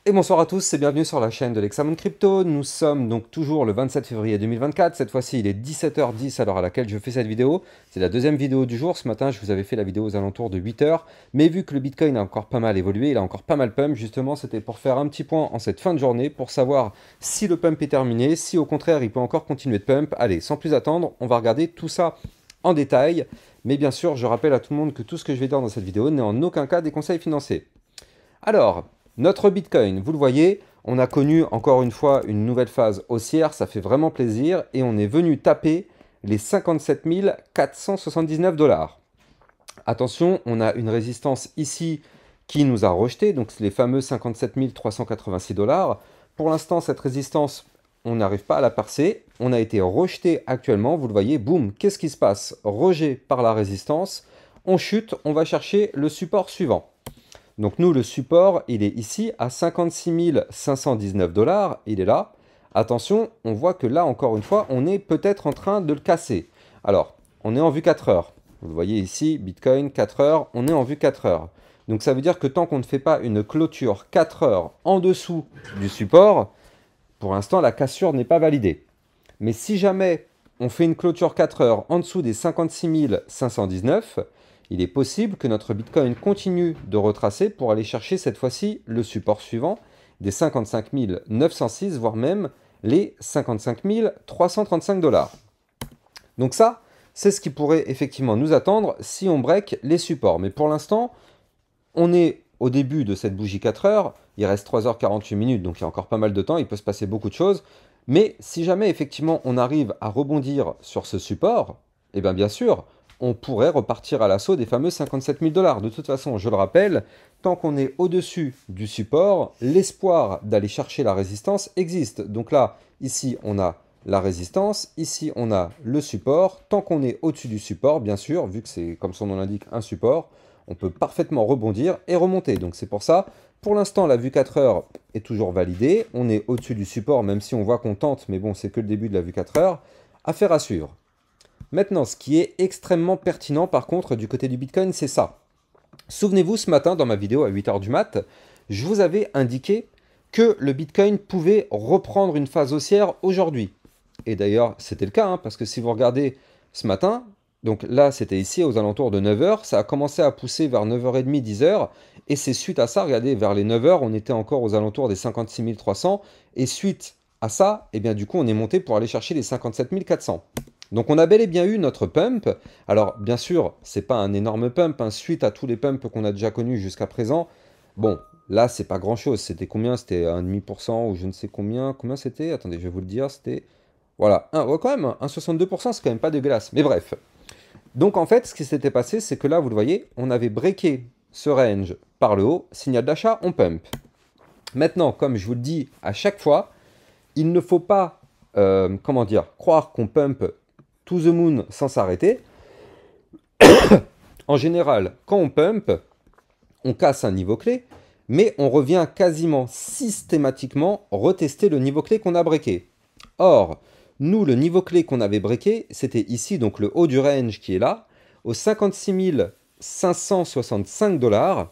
Et bonsoir à tous et bienvenue sur la chaîne de l'Hexamone Crypto. Nous sommes donc toujours le 27 février 2024. Cette fois-ci, il est 17h10 à l'heure à laquelle je fais cette vidéo. C'est la deuxième vidéo du jour. Ce matin, je vous avais fait la vidéo aux alentours de 8h. Mais vu que le Bitcoin a encore pas mal évolué, il a encore pas mal pump, justement, c'était pour faire un petit point en cette fin de journée pour savoir si le pump est terminé, si au contraire, il peut encore continuer de pump. Allez, sans plus attendre, on va regarder tout ça en détail. Mais bien sûr, je rappelle à tout le monde que tout ce que je vais dire dans cette vidéo n'est en aucun cas des conseils financiers. Alors, notre Bitcoin, vous le voyez, on a connu encore une fois une nouvelle phase haussière, ça fait vraiment plaisir, et on est venu taper les 57 479 $. Attention, on a une résistance ici qui nous a rejeté, donc c'est les fameux 57 386 $. Pour l'instant, cette résistance, on n'arrive pas à la percer, on a été rejeté actuellement, vous le voyez, boum, qu'est-ce qui se passe? Rejet par la résistance, on chute, on va chercher le support suivant. Donc nous, le support, il est ici à 56 519 $. Il est là. Attention, on voit que là, encore une fois, on est peut-être en train de le casser. Alors, on est en vue 4 heures. Vous le voyez ici, Bitcoin, 4 heures. On est en vue 4 heures. Donc ça veut dire que tant qu'on ne fait pas une clôture 4 heures en dessous du support, pour l'instant, la cassure n'est pas validée. Mais si jamais on fait une clôture 4 heures en dessous des 56 519, il est possible que notre Bitcoin continue de retracer pour aller chercher cette fois-ci le support suivant des 55 906, voire même les 55 335 $. Donc ça, c'est ce qui pourrait effectivement nous attendre si on break les supports. Mais pour l'instant, on est au début de cette bougie 4 heures, il reste 3h48 minutes, donc il y a encore pas mal de temps, il peut se passer beaucoup de choses. Mais si jamais effectivement on arrive à rebondir sur ce support, eh bien sûr, on pourrait repartir à l'assaut des fameux 57 000 $. De toute façon, je le rappelle, tant qu'on est au-dessus du support, l'espoir d'aller chercher la résistance existe. Donc là, ici, on a la résistance, ici, on a le support. Tant qu'on est au-dessus du support, bien sûr, vu que c'est, comme son nom l'indique, un support, on peut parfaitement rebondir et remonter. Donc c'est pour ça, pour l'instant, la vue 4 heures est toujours validée. On est au-dessus du support, même si on voit qu'on tente, mais bon, c'est que le début de la vue 4 heures. Affaire à suivre. Maintenant, ce qui est extrêmement pertinent par contre du côté du Bitcoin, c'est ça. Souvenez-vous, ce matin, dans ma vidéo à 8h du mat, je vous avais indiqué que le Bitcoin pouvait reprendre une phase haussière aujourd'hui. Et d'ailleurs, c'était le cas, hein, parce que si vous regardez ce matin, donc là, c'était ici aux alentours de 9h, ça a commencé à pousser vers 9h30, 10h, et c'est suite à ça, regardez, vers les 9h, on était encore aux alentours des 56 300, et suite à ça, eh bien du coup, on est monté pour aller chercher les 57 400. Donc on a bel et bien eu notre pump. Alors bien sûr, c'est pas un énorme pump, hein, suite à tous les pumps qu'on a déjà connus jusqu'à présent. Bon, là c'est pas grand chose. C'était combien? C'était 1,5% ou je ne sais combien. Combien c'était? Attendez, je vais vous le dire. C'était... Voilà, ouais, quand même, 1,62%, c'est quand même pas dégueulasse. Mais bref. Donc en fait, ce qui s'était passé, c'est que là, vous le voyez, on avait breaké ce range par le haut. Signal d'achat, on pump. Maintenant, comme je vous le dis à chaque fois, il ne faut pas, comment dire, croire qu'on pump to the moon sans s'arrêter. En général, quand on pump, on casse un niveau clé, mais on revient quasiment systématiquement retester le niveau clé qu'on a breaké. Or, nous, le niveau clé qu'on avait breaké, c'était ici, donc le haut du range qui est là, aux 56 565 $.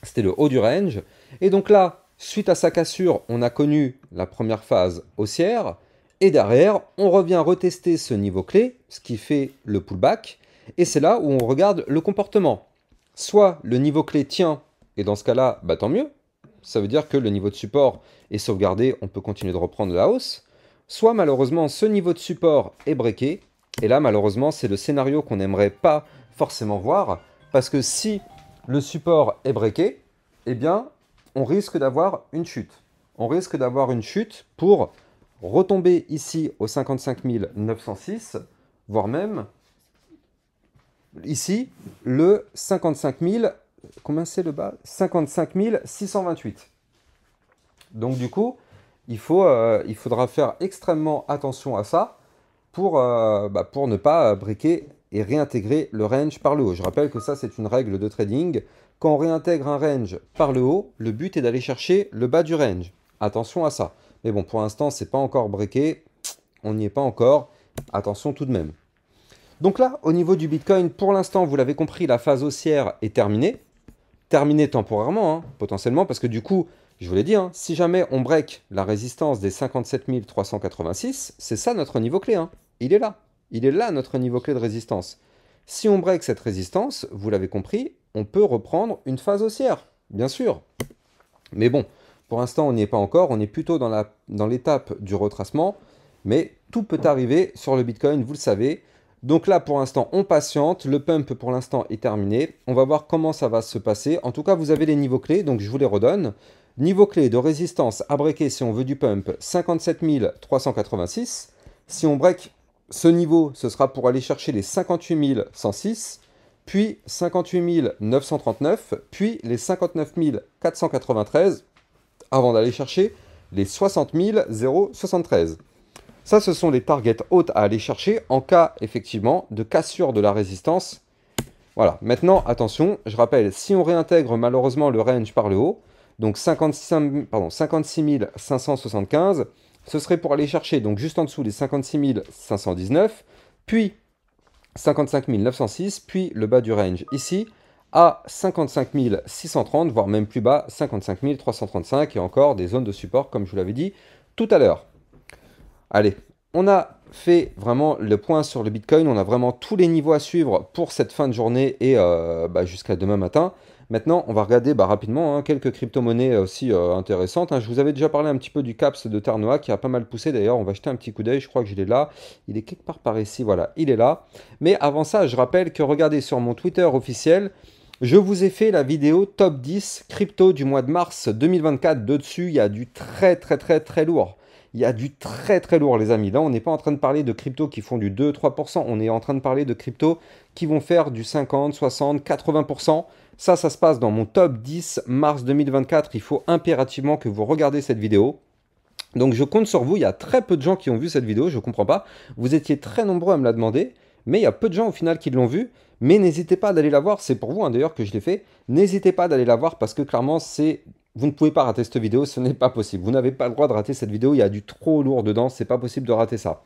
C'était le haut du range. Et donc là, suite à sa cassure, on a connu la première phase haussière. Et derrière, on revient retester ce niveau clé, ce qui fait le pullback. Et c'est là où on regarde le comportement. Soit le niveau clé tient, et dans ce cas-là, bah, tant mieux. Ça veut dire que le niveau de support est sauvegardé, on peut continuer de reprendre la hausse. Soit malheureusement, ce niveau de support est breaké. Et là, malheureusement, c'est le scénario qu'on n'aimerait pas forcément voir. Parce que si le support est breaké, eh bien, on risque d'avoir une chute. On risque d'avoir une chute pour retomber ici aux 55 906, voire même ici le 55 000, combien c'est le bas? 55 628. Donc du coup, il faudra faire extrêmement attention à ça pour ne pas briquer et réintégrer le range par le haut. Je rappelle que ça, c'est une règle de trading. Quand on réintègre un range par le haut, le but est d'aller chercher le bas du range. Attention à ça. Mais bon, pour l'instant, c'est pas encore breaké. On n'y est pas encore. Attention tout de même. Donc là, au niveau du Bitcoin, pour l'instant, vous l'avez compris, la phase haussière est terminée. Terminée temporairement, hein, potentiellement, parce que du coup, Je vous l'ai dit, hein, si jamais on break la résistance des 57 386, c'est ça notre niveau clé. Hein. Il est là. Il est là notre niveau clé de résistance. Si on break cette résistance, vous l'avez compris, on peut reprendre une phase haussière, bien sûr. Mais bon, pour l'instant, on n'y est pas encore. On est plutôt dans l'étape du retracement. Mais tout peut arriver sur le Bitcoin, vous le savez. Donc là, pour l'instant, on patiente. Le pump, pour l'instant, est terminé. On va voir comment ça va se passer. En tout cas, vous avez les niveaux clés, donc je vous les redonne. Niveau clé de résistance à breaker si on veut du pump, 57 386. Si on break ce niveau, ce sera pour aller chercher les 58 106, puis 58 939, puis les 59 493, avant d'aller chercher les 60 073. Ça, ce sont les targets hautes à aller chercher en cas, effectivement, de cassure de la résistance. Voilà. Maintenant, attention, je rappelle, si on réintègre malheureusement le range par le haut, donc 56 575, ce serait pour aller chercher donc juste en dessous les 56 519, puis 55 906, puis le bas du range ici, à 55 630, voire même plus bas, 55 335, et encore des zones de support, comme je vous l'avais dit tout à l'heure. Allez, on a fait vraiment le point sur le Bitcoin, on a vraiment tous les niveaux à suivre pour cette fin de journée et jusqu'à demain matin. Maintenant, on va regarder rapidement quelques crypto-monnaies aussi intéressantes. Je vous avais déjà parlé un petit peu du CAPS de Terre Noire qui a pas mal poussé. D'ailleurs, on va jeter un petit coup d'œil. Je crois que je l'ai là. Il est quelque part par ici. Voilà, il est là. Mais avant ça, je rappelle que regardez sur mon Twitter officiel, je vous ai fait la vidéo top 10 crypto du mois de mars 2024. De dessus, il y a du très lourd. Il y a du très lourd, les amis. Là, on n'est pas en train de parler de cryptos qui font du 2-3%. On est en train de parler de cryptos qui vont faire du 50, 60, 80%. Ça se passe dans mon top 10 mars 2024. Il faut impérativement que vous regardez cette vidéo. Donc, je compte sur vous. Il y a très peu de gens qui ont vu cette vidéo. Je ne comprends pas. Vous étiez très nombreux à me la demander. Mais il y a peu de gens au final qui l'ont vue. Mais n'hésitez pas d'aller la voir. C'est pour vous d'ailleurs que je l'ai fait. N'hésitez pas d'aller la voir parce que clairement, vous ne pouvez pas rater cette vidéo, ce n'est pas possible. Vous n'avez pas le droit de rater cette vidéo, il y a du trop lourd dedans, c'est pas possible de rater ça.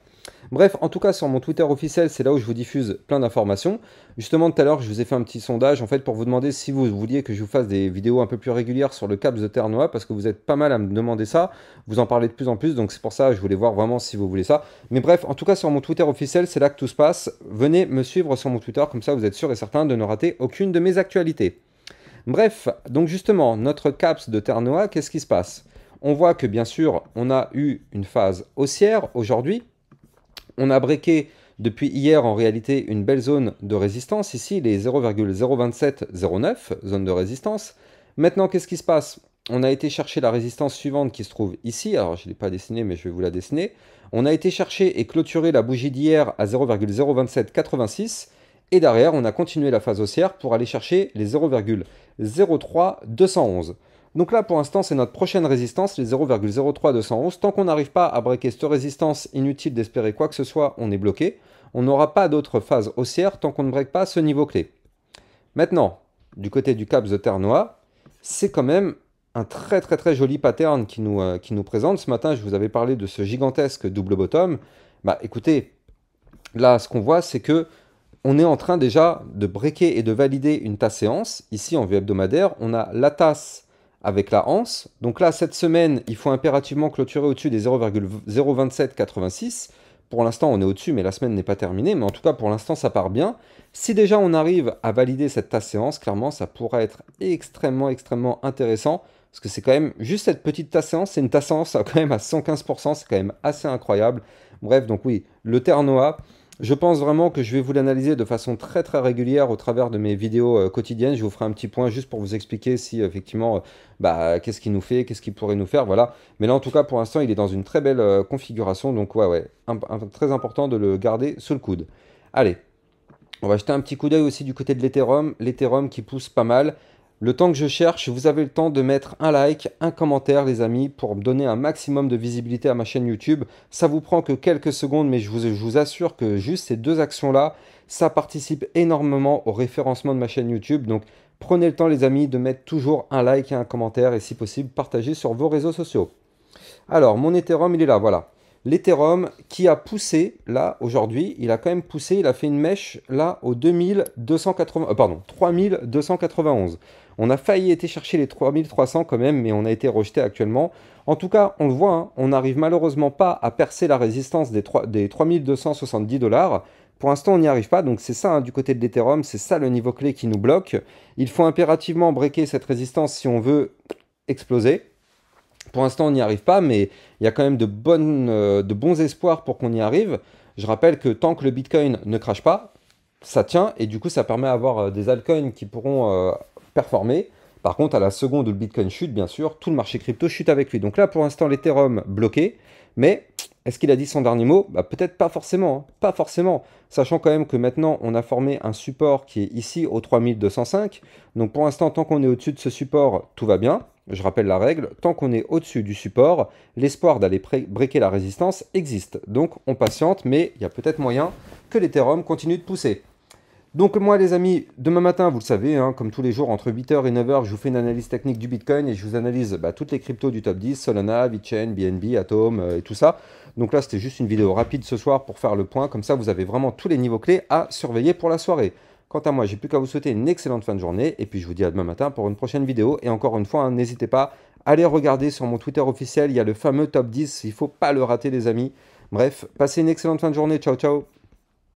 Bref, en tout cas, sur mon Twitter officiel, c'est là où je vous diffuse plein d'informations. Justement, tout à l'heure, je vous ai fait un petit sondage, en fait, pour vous demander si vous vouliez que je vous fasse des vidéos un peu plus régulières sur le CAPS de Terre Noire, parce que vous êtes pas mal à me demander ça, vous en parlez de plus en plus, donc c'est pour ça que je voulais voir vraiment si vous voulez ça. Mais bref, en tout cas, sur mon Twitter officiel, c'est là que tout se passe. Venez me suivre sur mon Twitter, comme ça, vous êtes sûr et certain de ne rater aucune de mes actualités. Bref, donc justement, notre CAPS de Terre Noire, qu'est-ce qui se passe? On voit que bien sûr, on a eu une phase haussière aujourd'hui. On a breaké depuis hier en réalité une belle zone de résistance ici, les 0,02709, zone de résistance. Maintenant, qu'est-ce qui se passe? On a été chercher la résistance suivante qui se trouve ici. Alors, je ne l'ai pas dessinée, mais je vais vous la dessiner. On a été chercher et clôturer la bougie d'hier à 0,02786. Et derrière, on a continué la phase haussière pour aller chercher les 0,03211. Donc là, pour l'instant, c'est notre prochaine résistance, les 0,03211. Tant qu'on n'arrive pas à breaker cette résistance, inutile d'espérer quoi que ce soit, on est bloqué. On n'aura pas d'autre phase haussière tant qu'on ne break pas ce niveau clé. Maintenant, du côté du CAPS de Terre Noire, c'est quand même un très joli pattern qui nous présente. Ce matin, je vous avais parlé de ce gigantesque double bottom. Écoutez, là, ce qu'on voit, c'est que on est en train déjà de breaker et de valider une tasse séance. Ici, en vue hebdomadaire, on a la tasse avec la anse. Donc là, cette semaine, il faut impérativement clôturer au-dessus des 0,02786. Pour l'instant, on est au-dessus, mais la semaine n'est pas terminée. Mais en tout cas, pour l'instant, ça part bien. Si déjà on arrive à valider cette tasse séance, clairement, ça pourra être extrêmement intéressant. Parce que c'est quand même juste cette petite tasse séance. C'est une tasse séance quand même à 115%. C'est quand même assez incroyable. Bref, donc oui, le Terre Noire. Je pense vraiment que je vais vous l'analyser de façon très régulière au travers de mes vidéos quotidiennes. Je vous ferai un petit point juste pour vous expliquer si effectivement, qu'est-ce qu'il nous fait, qu'est-ce qu'il pourrait nous faire, voilà. Mais là, en tout cas, pour l'instant, il est dans une très belle configuration. Donc ouais, très important de le garder sous le coude. Allez, on va jeter un petit coup d'œil aussi du côté de l'Ethereum. L'Ethereum qui pousse pas mal. Le temps que je cherche, vous avez le temps de mettre un like, un commentaire les amis, pour me donner un maximum de visibilité à ma chaîne YouTube. Ça vous prend que quelques secondes, mais je vous assure que juste ces deux actions-là, ça participe énormément au référencement de ma chaîne YouTube. Donc prenez le temps les amis de mettre toujours un like et un commentaire et si possible, partagez sur vos réseaux sociaux. Alors, mon Ethereum, il est là, voilà. L'Ethereum qui a poussé, là, aujourd'hui, il a quand même poussé, il a fait une mèche, là, au 3291. On a failli été chercher les 3300 quand même, mais on a été rejeté actuellement. En tout cas, on le voit, hein, on n'arrive malheureusement pas à percer la résistance des 3270 $. Pour l'instant, on n'y arrive pas, donc c'est ça hein, du côté de l'Ethereum, c'est ça le niveau clé qui nous bloque. Il faut impérativement breaker cette résistance si on veut exploser. Pour l'instant, on n'y arrive pas, mais il y a quand même de bons espoirs pour qu'on y arrive. Je rappelle que tant que le Bitcoin ne crache pas, ça tient, et du coup, ça permet d'avoir des altcoins qui pourront performer. Par contre, à la seconde où le Bitcoin chute, bien sûr, tout le marché crypto chute avec lui. Donc là, pour l'instant, l'Ethereum bloqué, mais est-ce qu'il a dit son dernier mot? Bah, peut-être pas forcément, hein. Pas forcément. Sachant quand même que maintenant, on a formé un support qui est ici au 3205. Donc pour l'instant, tant qu'on est au-dessus de ce support, tout va bien. Je rappelle la règle, tant qu'on est au-dessus du support, l'espoir d'aller breaker la résistance existe. Donc on patiente, mais il y a peut-être moyen que l'Ethereum continue de pousser. Donc moi les amis, demain matin, vous le savez, hein, comme tous les jours, entre 8h et 9h, je vous fais une analyse technique du Bitcoin et je vous analyse toutes les cryptos du top 10, Solana, VeChain, BNB, Atom et tout ça. Donc là, c'était juste une vidéo rapide ce soir pour faire le point, comme ça vous avez vraiment tous les niveaux clés à surveiller pour la soirée. Quant à moi, j'ai plus qu'à vous souhaiter une excellente fin de journée et puis je vous dis à demain matin pour une prochaine vidéo. Et encore une fois, hein, n'hésitez pas à aller regarder sur mon Twitter officiel, il y a le fameux top 10, il ne faut pas le rater les amis. Bref, passez une excellente fin de journée, ciao ciao.